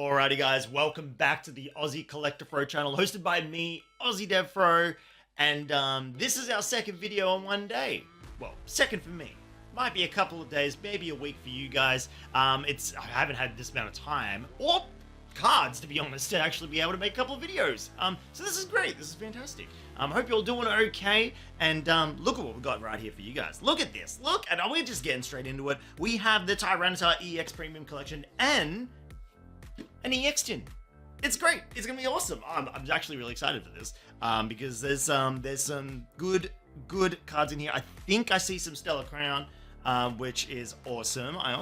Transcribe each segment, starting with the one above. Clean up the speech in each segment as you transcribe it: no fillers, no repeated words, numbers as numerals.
Alrighty guys, welcome back to the Aussie Collector Fro channel, hosted by me, Aussie Dev Fro, and this is our second video on one day. Well, second for me. Might be a couple of days, maybe a week for you guys. I haven't had this amount of time, or cards to be honest, to actually be able to make a couple of videos. So this is great, this is fantastic. Hope you're all doing okay, and look at what we've got right here for you guys. Look at this, look, and we're just getting straight into it. We have the Tyranitar EX Premium Collection, and an EX tin. It's great. It's gonna be awesome. I'm actually really excited for this because there's some good cards in here. I think I see some Stellar Crown, which is awesome. I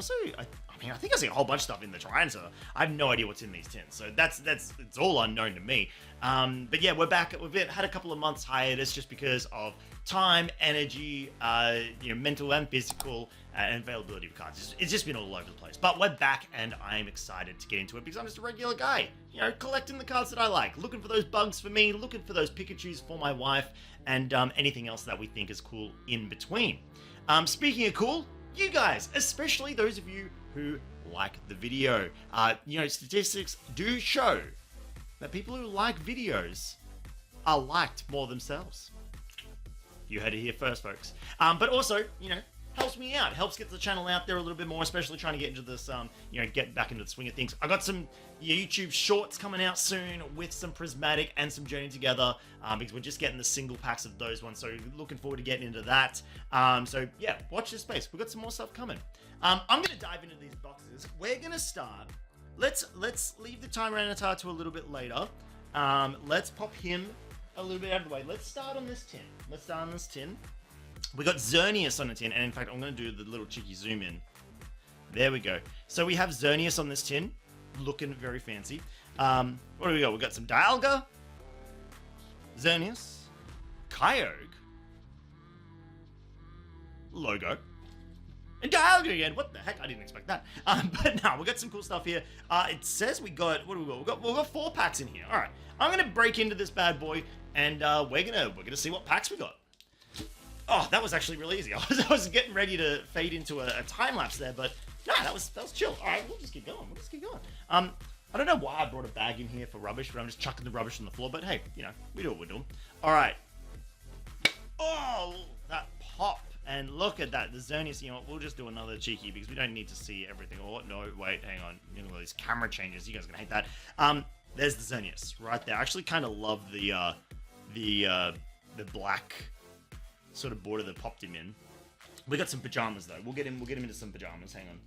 think I see a whole bunch of stuff in the Tyranitar. I have no idea what's in these tins, so it's all unknown to me. But yeah, we're back. We've had a couple of months hiatus just because of time, energy, mental and physical, and availability of cards. It's just been all over the place. But we're back, and I'm excited to get into it because I'm just a regular guy, collecting the cards that I like, looking for those bugs for me, looking for those Pikachus for my wife, and anything else that we think is cool in between. Speaking of cool, you guys, especially those of you who like the video, statistics do show that people who like videos are liked more themselves. You heard it here first, folks. But also, helps me out, helps get the channel out there a little bit more, especially trying to get into this, get back into the swing of things. I got some YouTube shorts coming out soon with some Prismatic and some Journey Together, because we're just getting the single packs of those ones, so looking forward to getting into that. So yeah, watch this space. We've got some more stuff coming. I'm gonna dive into these boxes. We're gonna start. Let's leave the Tyranitar to a little bit later. Let's pop him a little bit out of the way. Let's start on this tin. We got Xerneas on the tin, and in fact, I'm going to do the little cheeky zoom in. There we go. So we have Xerneas on this tin, looking very fancy. What do we got? We got some Dialga, Xerneas, Kyogre, Logo, and Dialga again. What the heck? I didn't expect that. But no, we got some cool stuff here. It says we got, what do we got? We've got 4 packs in here. All right, I'm going to break into this bad boy, and we're gonna see what packs we got. Oh, that was actually really easy. I was getting ready to fade into a time lapse there, but no, that was chill. All right, we'll just keep going. I don't know why I brought a bag in here for rubbish, but I'm just chucking the rubbish on the floor. But hey, we do what we're doing. All right. Oh, that pop, and look at that. The Xerneas. We'll just do another cheeky because we don't need to see everything. Oh no, wait, hang on. All these camera changes. You guys are gonna hate that. There's the Xerneas right there. I actually kind of love the black sort of border that popped him in. We got some pajamas though. We'll get him into some pajamas. Hang on.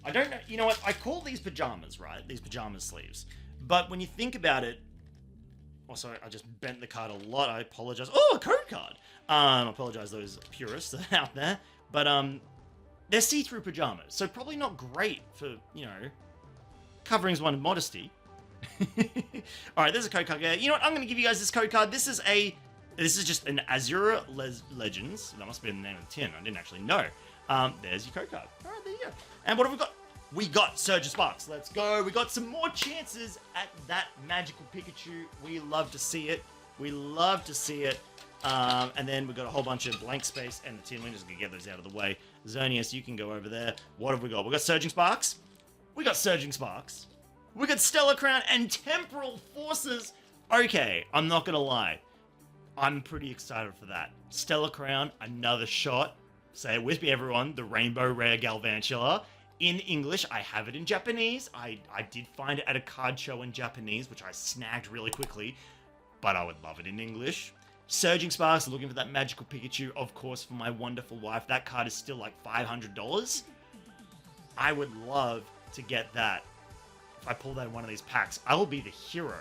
I don't know. You know what? I call these pajamas, right? These pajama sleeves. But when you think about it, also I just bent the card a lot. I apologize. Oh, a code card. I apologize those purists out there. But they're see-through pajamas, so probably not great for covering one's modesty. All right, there's a code card. You know what? I'm going to give you guys this code card. This is just an Azure Legends. That must be the name of the tin. I didn't actually know. There's your code card. All right, there you go. And what have we got? We got Surge of Sparks. Let's go. We got some more chances at that magical Pikachu. We love to see it. And then we got a whole bunch of blank space and the tin. We're just going to get those out of the way. Xerneas, you can go over there. What have we got? We got Surging Sparks. We got Stellar Crown and Temporal Forces. Okay, I'm not going to lie. I'm pretty excited for that. Stellar Crown, another shot. Say it with me, everyone. The Rainbow Rare Galvantula. In English, I have it in Japanese. I did find it at a card show in Japanese, which I snagged really quickly. But I would love it in English. Surging Sparks, looking for that magical Pikachu, of course, for my wonderful wife. That card is still like $500. I would love to get that. If I pull that in one of these packs, I will be the hero.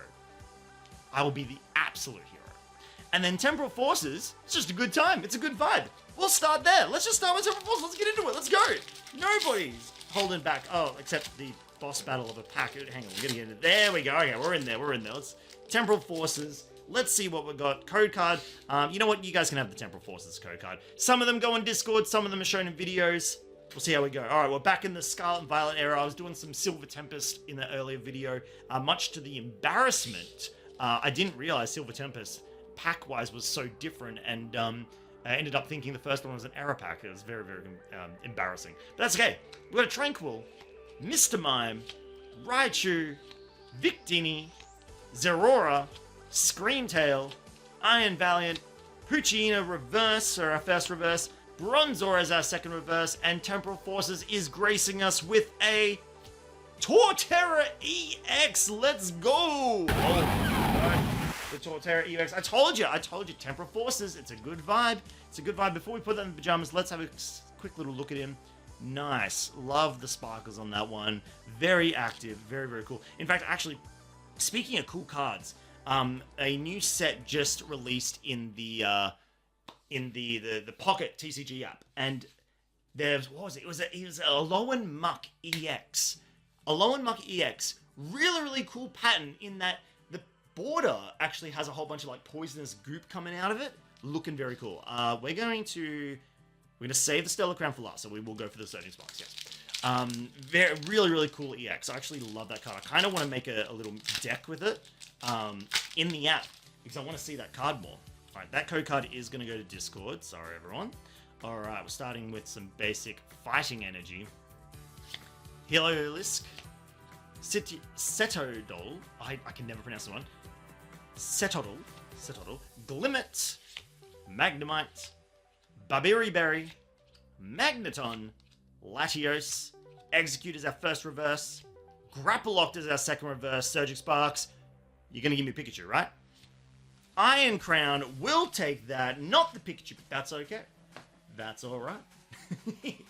I will be the absolute hero. And then Temporal Forces, it's just a good time. It's a good vibe. We'll start there. Let's just start with Temporal Forces. Let's get into it. Let's go. Nobody's holding back. Oh, except the boss battle of a pack. Hang on, we're gonna get it. There we go. Okay, we're in there. Let's Temporal Forces. Let's see what we've got. Code card. You know what? You guys can have the Temporal Forces code card. Some of them go on Discord. Some of them are shown in videos. We'll see how we go. All right, we're back in the Scarlet and Violet era. I was doing some Silver Tempest in the earlier video. Much to the embarrassment, I didn't realize Silver Tempest pack-wise was so different, and I ended up thinking the first one was an error pack. It was very, very embarrassing. But that's okay. We've got a Tranquil, Mr. Mime, Raichu, Victini, Zerora, Screamtail, Iron Valiant, Poochyena reverse, or our first reverse, Bronzor as our second reverse, and Temporal Forces is gracing us with a Torterra EX. Let's go! Oh, the Torterra EX. I told you, Temporal Forces. It's a good vibe. It's a good vibe. Before we put that in the pajamas, let's have a quick little look at him. Nice. Love the sparkles on that one. Very active. Very, very cool. In fact, actually, speaking of cool cards, a new set just released in the Pocket TCG app, and there's what was it? It was a Alolan Muck EX. Alolan Muck EX. Really cool pattern in that the border actually has a whole bunch of like poisonous goop coming out of it. Looking very cool. We're going to save the Stellar Crown for last, so we will go for the Surging Sparks. Yes. Really cool EX. I actually love that card. I kind of want to make a little deck with it in the app because I want to see that card more. All right, that code card is going to go to Discord. Sorry, everyone. All right, we're starting with some basic fighting energy. Heliolisk, Setodol. I can never pronounce the one. Setodol, Glimmet, Magnemite, Babiri Berry, Magneton, Latios, Execute as our first reverse, Grapploct as our second reverse, Surging Sparks. You're going to give me Pikachu, right? Iron Crown will take that, not the Pikachu, but that's okay. That's alright.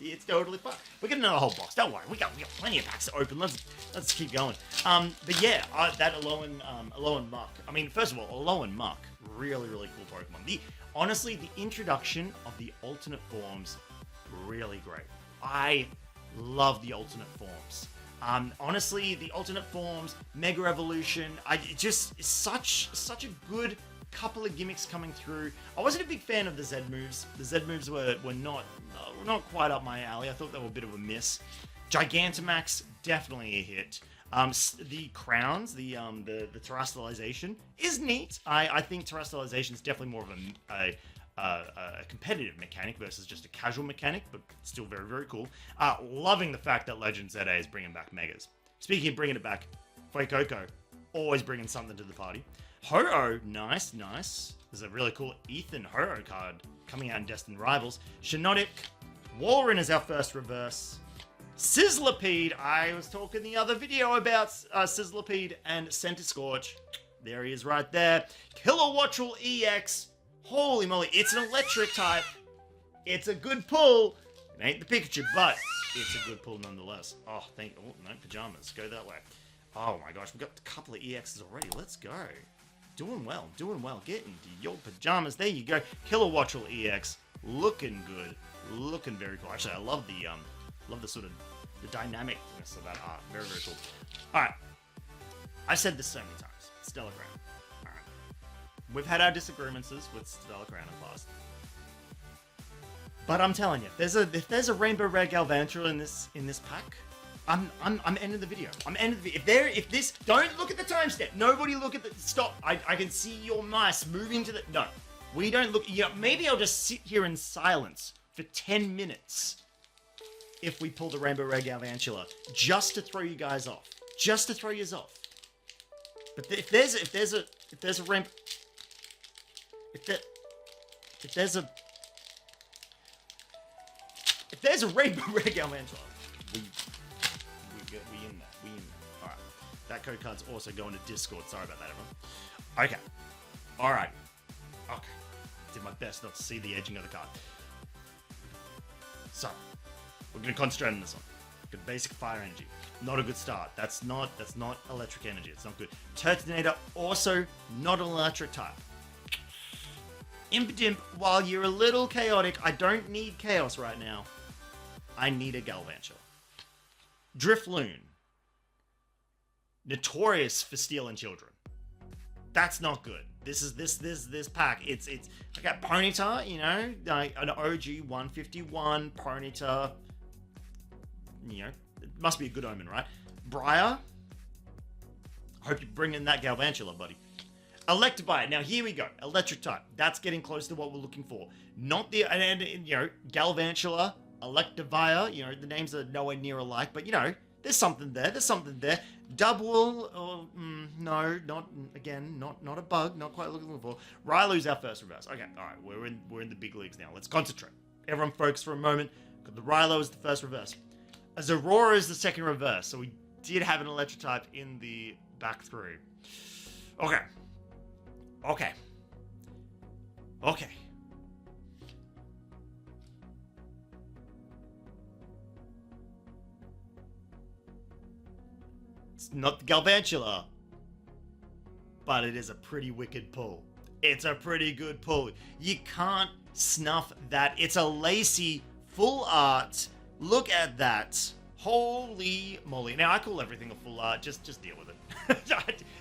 It's totally fine. We're getting another whole box. Don't worry, we got plenty of packs to open. Let's keep going. But yeah, that Alolan Muck. I mean, first of all, Alolan Muck, really cool Pokemon. Honestly, the introduction of the alternate forms, really great. I love the alternate forms. Honestly, the alternate forms, Mega Evolution, it's such a good couple of gimmicks coming through. I wasn't a big fan of the Z moves. The Z moves were not quite up my alley. I thought they were a bit of a miss. Gigantamax, definitely a hit. The crowns, the terrestrialization is neat. I think terrestrialization is definitely more of a competitive mechanic versus just a casual mechanic, but still very cool. Loving the fact that Legend ZA is bringing back Megas. Speaking of bringing it back, Fuecoco, always bringing something to the party. Ho-Oh, nice. There's a really cool Ethan Ho-Oh card coming out in Destined Rivals. Shiinotic, Walrein is our first reverse. Sizzlipede, I was talking the other video about Sizzlipede and Centiskorch. There he is right there. Kilowattrel EX. Holy moly, it's an electric type. It's a good pull. It ain't the Pikachu, but it's a good pull nonetheless. Oh, no pajamas. Go that way. Oh my gosh, we've got a couple of EXs already. Let's go. Doing well. Get into your pajamas. There you go. Kilowattrel EX. Looking good. Looking very cool. Actually, I love the sort of the dynamicness of that art. Very cool. Alright. I've said this so many times. Stellar Crown. Alright. We've had our disagreements with Stellar Crown in the past. But I'm telling you, if there's a Rainbow Rare Galvantula in this pack, I'm ending the video. If this, don't look at the timestamp. Nobody look at the, stop. I can see your mice moving to the, no. We don't look, maybe I'll just sit here in silence for 10 minutes if we pull the Rainbow Rare Galvantula, just to throw you guys off. Just to throw you off. But if there's a Rainbow Rare Galvantula, we in there. Alright. That code card's also going to Discord. Sorry about that, everyone. Okay. Alright. Okay. Did my best not to see the edging of the card. So, we're going to concentrate on this one. Good basic fire energy. Not a good start. That's not electric energy. It's not good. Turtonator, also not an electric type. Impidimp, while you're a little chaotic, I don't need chaos right now. I need a Galvantula. Drifloon. Notorious for stealing children. That's not good. This pack. It's I got Ponyta, like an OG 151 Ponyta. It must be a good omen, right? Briar. Hope you bring in that Galvantula, buddy. Electivire. Now here we go. Electric type. That's getting close to what we're looking for. Not the Galvantula, Electivire. The names are nowhere near alike, but There's something there. There's something there. Double, no, not a bug. Not quite looking for. Rylu's our first reverse. Okay, all right, we're in the big leagues now. Let's concentrate. Everyone focus for a moment. The Rylo is the first reverse. A Zorora is the second reverse. So we did have an Electric type in the back three. Okay. It's not the Galvantula, but it is a pretty wicked pull. It's a pretty good pull. You can't snuff that. It's a Lacey full art. Look at that. Holy moly. Now, I call everything a full art. Just deal with it.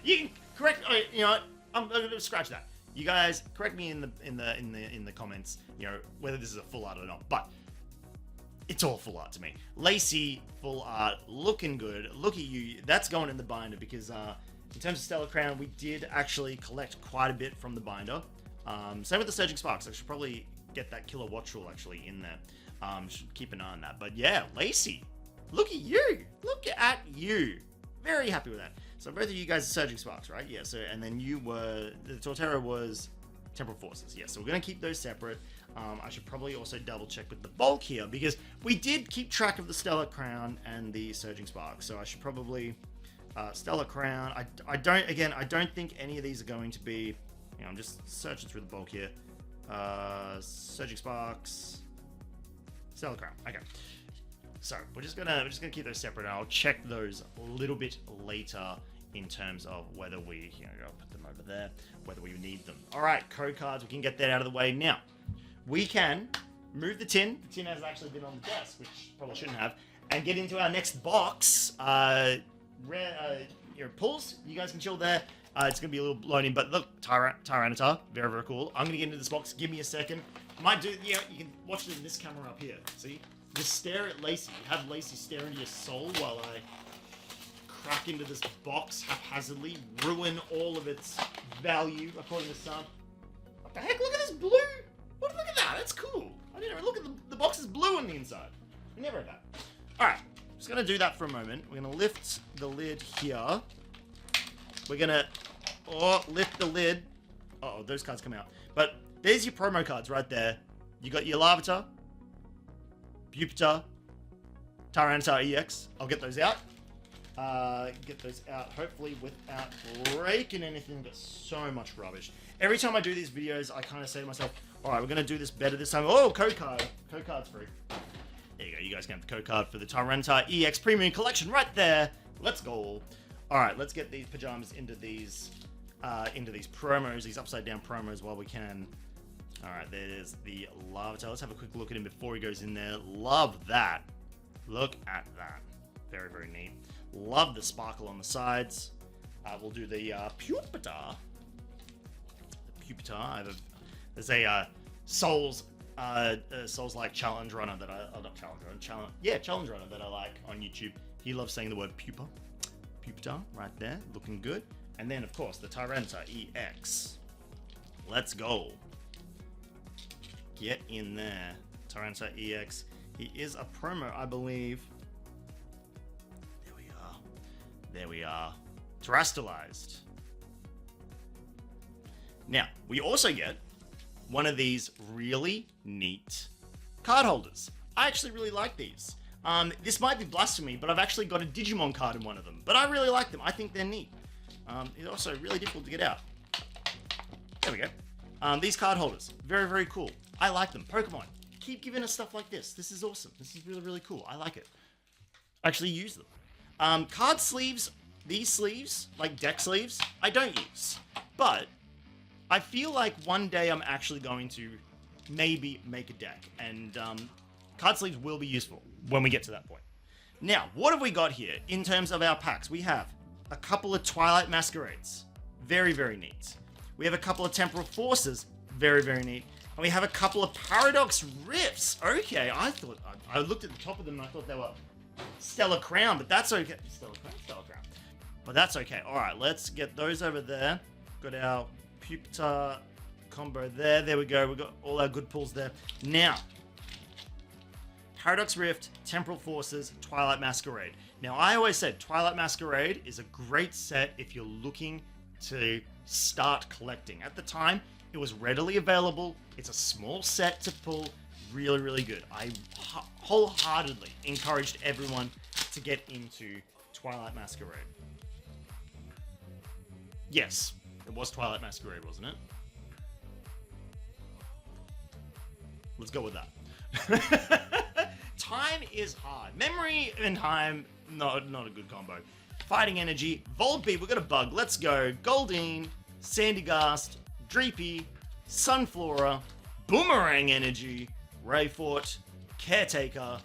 You can correct... You know what? I'm going to scratch that. You guys, correct me in the comments, you know, whether this is a full art or not. But it's all full art to me. Lacey, full art, looking good. Look at you. That's going in the binder because in terms of Stellar Crown, we did actually collect quite a bit from the binder. Same with the Surging Sparks. I should probably get that Killer Watch Rule actually in there. Should keep an eye on that. But yeah, Lacey, look at you. Look at you. Very happy with that. So both of you guys are Surging Sparks, right? Yeah, so, and then you were, the Torterra was Temporal Forces. Yeah, so we're going to keep those separate. I should probably also double check with the bulk here because we did keep track of the Stellar Crown and the Surging Sparks. So I should probably, Stellar Crown. I don't think any of these are going to be, you know, I'm just searching through the bulk here. Surging Sparks, Stellar Crown. Okay. So we're just gonna keep those separate. And I'll check those a little bit later in terms of whether we, you know, I'll put them over there, whether we need them. All right, code cards. We can get that out of the way now. We can move the tin. The tin has actually been on the desk, which probably shouldn't have, and get into our next box. Your pulls. You guys can chill there. It's gonna be a little loading, but look, Tyranitar, very very cool. I'm gonna get into this box. Give me a second. Might do. Yeah, you can watch it in this camera up here. See. Just stare at Lacey. Have Lacey stare into your soul while I crack into this box haphazardly, ruin all of its value, according to some. What the heck? Look at this blue! Look at that! That's cool! I didn't even look at the box is blue on the inside. We never had that. Alright, just gonna do that for a moment. We're gonna lift the lid here. We're gonna lift the lid. Uh-oh, those cards come out. But there's your promo cards right there. You got your Larvitar, Pupitar, Tyranitar EX. I'll get those out. Hopefully without breaking anything, but so much rubbish. Every time I do these videos, I kind of say to myself, alright, we're going to do this better this time. Oh, code card. Code card's free. There you go. You guys can have the code card for the Tyranitar EX Premium Collection right there. Let's go. Alright, let's get these pajamas into these promos, these upside down promos while we can. Alright, there's the Larvitar. Let's have a quick look at him before he goes in there. Love that. Look at that. Very, very neat. Love the sparkle on the sides. We'll do the Pupitar. The Pupitar. There's a Souls-like challenge runner that challenge runner that I like on YouTube. He loves saying the word pupa. Pupitar, right there. Looking good. And then, of course, the Tyranitar EX. Let's go. Get in there. Tyranitar EX. He is a promo, I believe. There we are. There we are. Terastallized. Now, we also get one of these really neat card holders. I actually really like these. This might be blasphemy, but I've actually got a Digimon card in one of them. But I really like them. I think they're neat. It's also really difficult to get out. There we go. These card holders. Very, very cool. I like them. Pokemon, keep giving us stuff like this. This is awesome. This is really, really cool. I like it. Actually use them. Card sleeves, these sleeves, like deck sleeves, I don't use. But I feel like one day I'm actually going to maybe make a deck. And card sleeves will be useful when we get to that point. Now, what have we got here in terms of our packs? We have a couple of Twilight Masquerades. Very, very neat. We have a couple of Temporal Forces. Very, very neat. And we have a couple of Paradox Rifts. Okay, I looked at the top of them and I thought they were Stellar Crown, but that's okay. Stellar Crown. But that's okay. All right, let's get those over there. Got our Pupitar combo there. There we go. We've got all our good pulls there. Now, Paradox Rift, Temporal Forces, Twilight Masquerade. Now, I always said Twilight Masquerade is a great set if you're looking to start collecting. At the time, it was readily available. It's a small set to pull. Really, really good. I wholeheartedly encouraged everyone to get into Twilight Masquerade. Yes, it was Twilight Masquerade, wasn't it? Let's go with that. Time is hard. Memory and time, not a good combo. Fighting Energy, Volbeat, we've got a bug. Let's go. Goldeen, Sandygast, Dreepy, Sunflora, Boomerang Energy, Rayfort, Caretaker,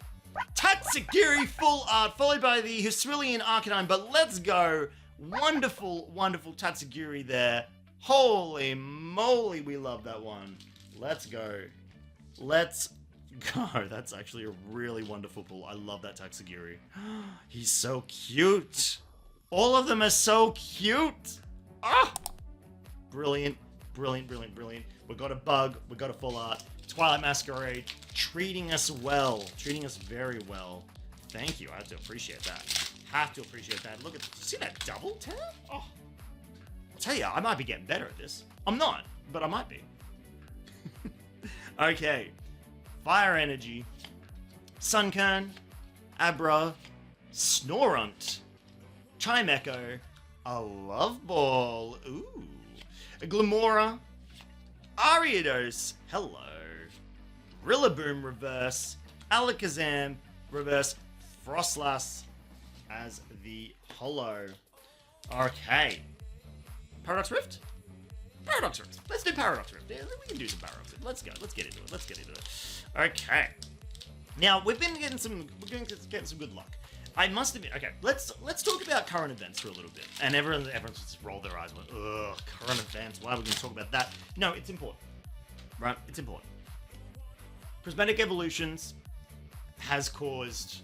Tatsugiri Full Art, followed by the Hisuian Arcanine, but let's go. Wonderful, wonderful Tatsugiri there. Holy moly, we love that one. Let's go. Let's go. That's actually a really wonderful pull. I love that Tatsugiri. He's so cute. All of them are so cute. Ah! Brilliant, brilliant, brilliant, brilliant. We got a bug. We got a full art. Twilight Masquerade treating us well. Treating us very well. Thank you. I have to appreciate that. Have to appreciate that. Look at, see that double tap? Oh, I'll tell you, I might be getting better at this. I'm not, but I might be. Okay. Fire Energy, Sunkern, Abra, Snorunt, Chimecho, a Love Ball, ooh, a Glamora, Ariados, hello, Rillaboom Reverse, Alakazam Reverse, Frostlass as the Holo. Okay. Paradox Rift? Paradox Rift. Let's do Paradox Rift. Yeah, we can do some Paradox Rift. Let's go. Let's get into it. Let's get into it. Okay. Now, we're going to get some good luck. I must admit, okay, let's talk about current events for a little bit. And everyone's just rolled their eyes and went, ugh, current events, why are we going to talk about that? No, it's important. Right? It's important. Prismatic Evolutions has caused,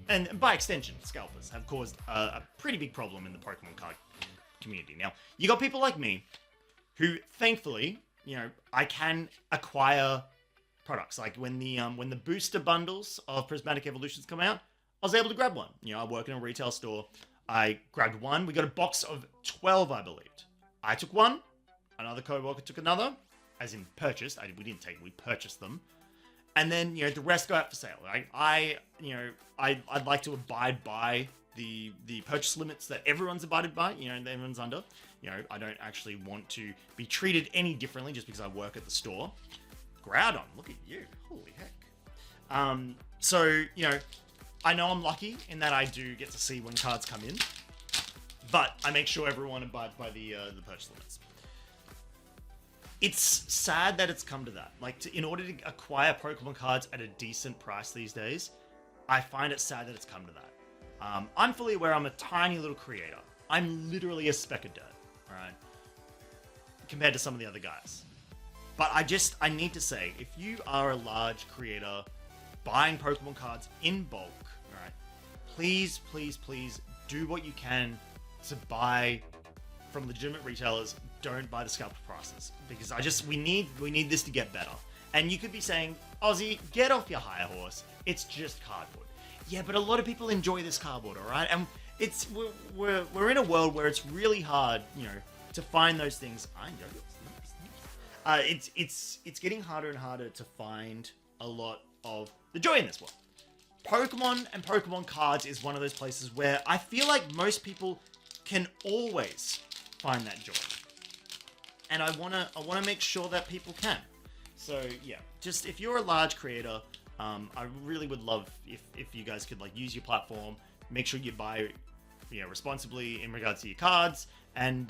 and by extension, scalpers have caused a pretty big problem in the Pokemon card community. Now, you got people like me who, thankfully, you know, I can acquire products. Like when the booster bundles of Prismatic Evolutions come out, I was able to grab one. You know, I work in a retail store. I grabbed one. We got a box of 12, I believed. I took one. Another co-worker took another, as in purchased. We didn't take, we purchased them. And then, you know, the rest go out for sale. Right? I'd like to abide by the purchase limits that everyone's abided by, you know, and everyone's under. You know, I don't actually want to be treated any differently just because I work at the store. Groudon, look at you. Holy heck. So, you know, I know I'm lucky in that I do get to see when cards come in, but I make sure everyone abides by the purchase limits. It's sad that it's come to that. Like, in order to acquire Pokemon cards at a decent price these days, I find it sad that it's come to that. I'm fully aware I'm a tiny little creator. I'm literally a speck of dirt, alright? Compared to some of the other guys. But I need to say, if you are a large creator buying Pokemon cards in bulk, alright, please, please, please do what you can to buy from legitimate retailers. Don't buy the scalper prices, because we need this to get better. And you could be saying, Aussie, get off your high horse. It's just cardboard. Yeah, but a lot of people enjoy this cardboard, all right? And we're in a world where it's really hard, you know, to find those things. I know it's getting harder and harder to find a lot of the joy in this world. Pokemon and Pokemon cards is one of those places where I feel like most people can always find that joy. And I wanna make sure that people can. So yeah, just if you're a large creator, I really would love if you guys could like use your platform, make sure you buy, you know, responsibly in regards to your cards, and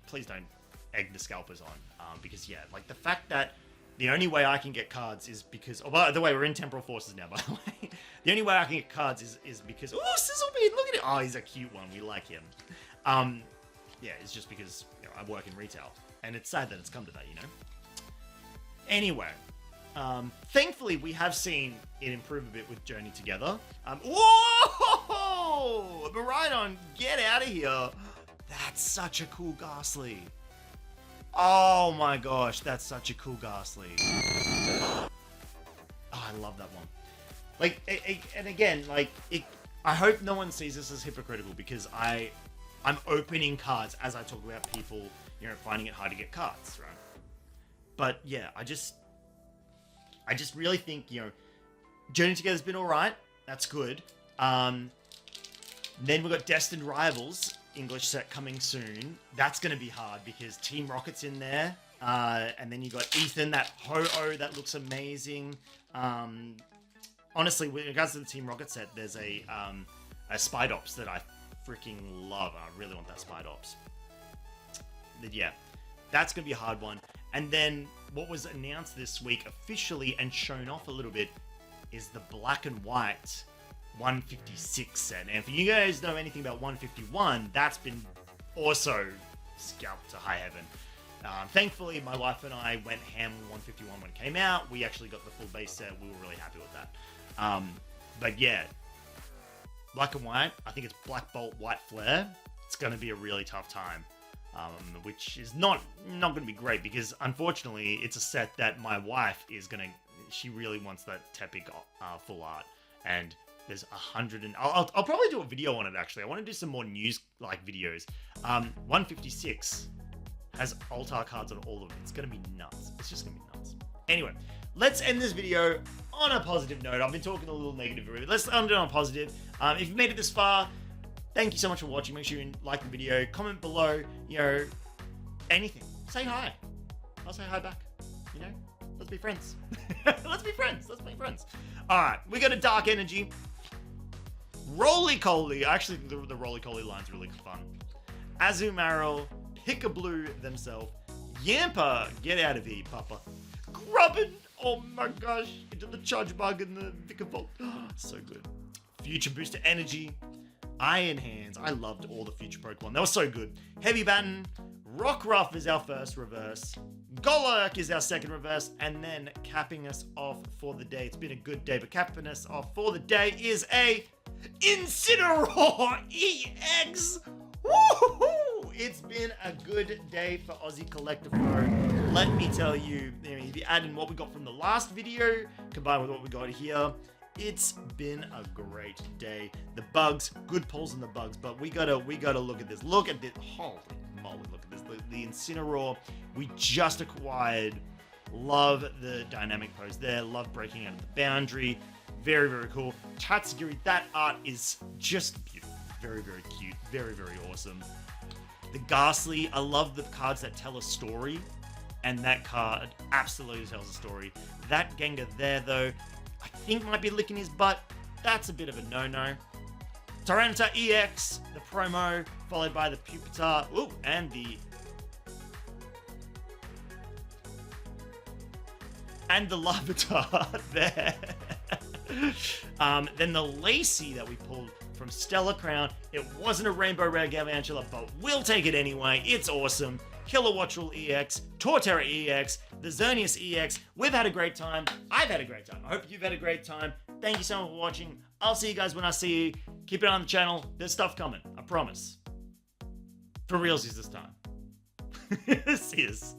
please don't egg the scalpers on, because yeah, like the fact that the only way I can get cards is because, oh, by the way, we're in Temporal Forces now, by the way. The only way I can get cards is because, oh, Sizzlebean, look at it. Oh, he's a cute one. We like him. Yeah, it's just because, you know, I work in retail, and it's sad that it's come to that, you know? Anyway, thankfully, we have seen it improve a bit with Journey Together. Whoa! Miraidon, get out of here. That's such a cool Ghastly. Oh my gosh, that's such a cool Ghastly. Oh, I love that one. Like, and again, like, I hope no one sees this as hypocritical, because I'm opening cards as I talk about people, you know, finding it hard to get cards, right? But yeah, I just really think, you know, Journey Together's been alright. That's good. Then we've got Destined Rivals English set coming soon. That's going to be hard because Team Rocket's in there. And then you got Ethan, that Ho-Oh, that looks amazing. Honestly, with regards to the Team Rocket set, there's a Spy Ops that I freaking love. I really want that Spy Ops. But yeah, that's going to be a hard one. And then what was announced this week officially and shown off a little bit is the black and white 156 set. And if you guys know anything about 151, that's been also scalped to high heaven. Thankfully, my wife and I went ham with 151 when it came out. We actually got the full base set. We were really happy with that. But yeah, black and white. I think it's Black Bolt, White Flare. It's going to be a really tough time, which is not going to be great because, unfortunately, it's a set that my wife is going to... She really wants that Tepic full art. And there's 100 and... I'll probably do a video on it, actually. I want to do some more news-like videos. 156... has altar cards on all of it. It's going to be nuts. It's just going to be nuts. Anyway, let's end this video on a positive note. I've been talking a little negative already. Let's end it on a positive. If you've made it this far, thank you so much for watching. Make sure you like the video. Comment below, you know, anything. Say hi. I'll say hi back. You know? Let's be friends. Let's be friends. Let's be friends. All right. We got a Dark Energy. Roly-Coly. I actually think the Roly-Coly line's really fun. Azumarill. Pick-a-Blue themselves. Yamper, get out of here, Papa. Grubbin, oh my gosh, into the Charge Bug and the Vicavolt. So good. Future Booster Energy. Iron Hands. I loved all the Future Pokemon. They were so good. Heavy Baton. Rockruff is our first reverse. Golurk is our second reverse. And then capping us off for the day. It's been a good day, but capping us off for the day is a Incineroar EX. Woohoo! It's been a good day for Aussie Collector Pro. Let me tell you, if you add in what we got from the last video, combined with what we got here, it's been a great day. The bugs, good pulls on the bugs, but we gotta look at this. Look at this. Holy moly, look at this. The Incineroar we just acquired. Love the dynamic pose there. Love breaking out of the boundary. Very, very cool. Tatsugiri, that art is just beautiful. Very, very cute. Very, very awesome. The Ghastly, I love the cards that tell a story, and that card absolutely tells a story. That Gengar there, though, I think might be licking his butt. That's a bit of a no-no. Tyranitar EX, the promo, followed by the Pupitar, ooh, and the Larvitar there. Then the Lacey that we pulled from Stellar Crown. It wasn't a Rainbow Rare Galvantula, but we'll take it anyway. It's awesome. Kilowattrel EX, Torterra EX, the Xerneas EX. We've had a great time. I've had a great time. I hope you've had a great time. Thank you so much for watching. I'll see you guys when I see you. Keep it on the channel. There's stuff coming. I promise. For realsies this time. See yous.